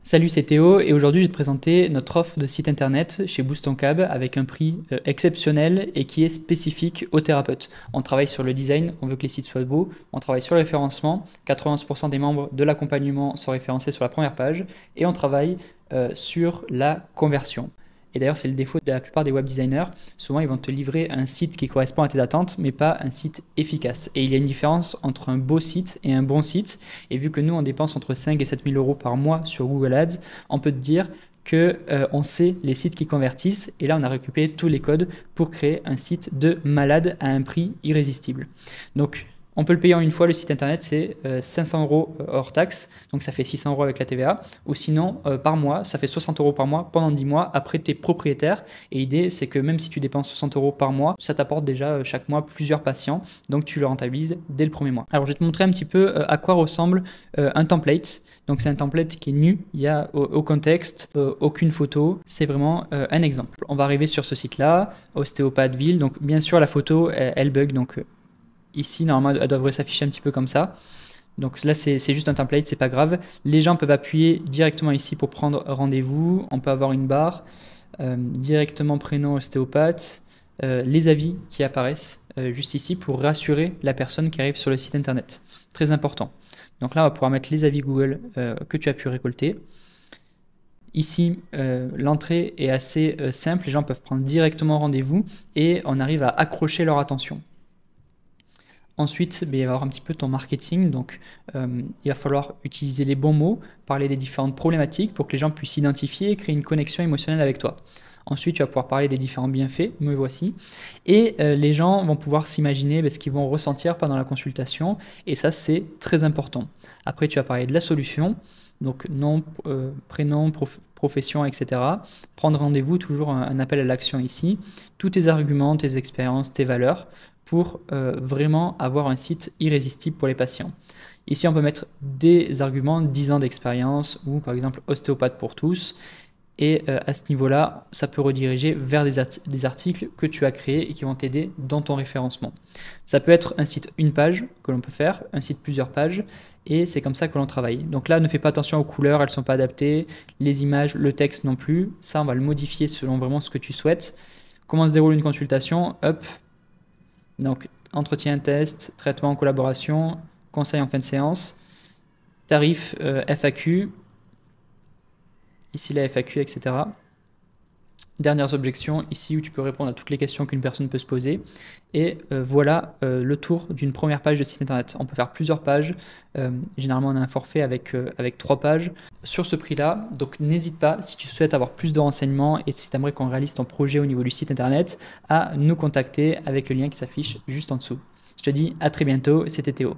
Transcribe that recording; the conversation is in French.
Salut, c'est Théo et aujourd'hui je vais te présenter notre offre de site internet chez Boost Ton Cab avec un prix exceptionnel et qui est spécifique aux thérapeutes. On travaille sur le design, on veut que les sites soient beaux, on travaille sur le référencement, 91% des membres de l'accompagnement sont référencés sur la première page et on travaille sur la conversion. Et d'ailleurs, c'est le défaut de la plupart des web designers. Souvent, ils vont te livrer un site qui correspond à tes attentes, mais pas un site efficace. Et il y a une différence entre un beau site et un bon site. Et vu que nous, on dépense entre 5 et 7 000 euros par mois sur Google Ads, on peut te dire que on sait les sites qui convertissent. Et là, on a récupéré tous les codes pour créer un site de malade à un prix irrésistible. Donc, on peut le payer en une fois, le site internet, c'est 500 euros hors taxe, donc ça fait 600 euros avec la TVA, ou sinon par mois, ça fait 60 euros par mois pendant 10 mois, après tu es propriétaire, et l'idée c'est que même si tu dépenses 60 euros par mois, ça t'apporte déjà chaque mois plusieurs patients, donc tu le rentabilises dès le premier mois. Alors je vais te montrer un petit peu à quoi ressemble un template. Donc c'est un template qui est nu, il n'y a aucun texte, aucune photo, c'est vraiment un exemple. On va arriver sur ce site-là, Ostéopathville, donc bien sûr la photo elle bug, donc ici, normalement, elle devrait s'afficher un petit peu comme ça. Donc là, c'est juste un template, c'est pas grave. Les gens peuvent appuyer directement ici pour prendre rendez-vous. On peut avoir une barre, directement prénom ostéopathe, les avis qui apparaissent juste ici pour rassurer la personne qui arrive sur le site internet. Très important. Donc là, on va pouvoir mettre les avis Google que tu as pu récolter. Ici, l'entrée est assez simple. Les gens peuvent prendre directement rendez-vous et on arrive à accrocher leur attention. Ensuite, il va y avoir un petit peu ton marketing, donc il va falloir utiliser les bons mots, parler des différentes problématiques pour que les gens puissent s'identifier et créer une connexion émotionnelle avec toi. Ensuite, tu vas pouvoir parler des différents bienfaits, me voici, et les gens vont pouvoir s'imaginer ce qu'ils vont ressentir pendant la consultation, et ça c'est très important. Après, tu vas parler de la solution, donc nom, prénom, profession, etc. Prendre rendez-vous, toujours un appel à l'action ici, tous tes arguments, tes expériences, tes valeurs, pour vraiment avoir un site irrésistible pour les patients. Ici, on peut mettre des arguments, 10 ans d'expérience ou par exemple ostéopathe pour tous. Et à ce niveau-là, ça peut rediriger vers des articles que tu as créés et qui vont t'aider dans ton référencement. Ça peut être un site une page que l'on peut faire, un site plusieurs pages, et c'est comme ça que l'on travaille. Donc là, ne fais pas attention aux couleurs, elles ne sont pas adaptées, les images, le texte non plus. Ça, on va le modifier selon vraiment ce que tu souhaites. Comment se déroule une consultation? Hop. Donc, entretien, test, traitement en collaboration, conseil en fin de séance, tarif FAQ, ici la FAQ, etc. Dernières objections, ici où tu peux répondre à toutes les questions qu'une personne peut se poser. Et voilà le tour d'une première page de site internet. On peut faire plusieurs pages. Généralement, on a un forfait avec 3 pages sur ce prix-là. Donc, n'hésite pas, si tu souhaites avoir plus de renseignements et si tu aimerais qu'on réalise ton projet au niveau du site internet, à nous contacter avec le lien qui s'affiche juste en dessous. Je te dis à très bientôt, c'était Théo.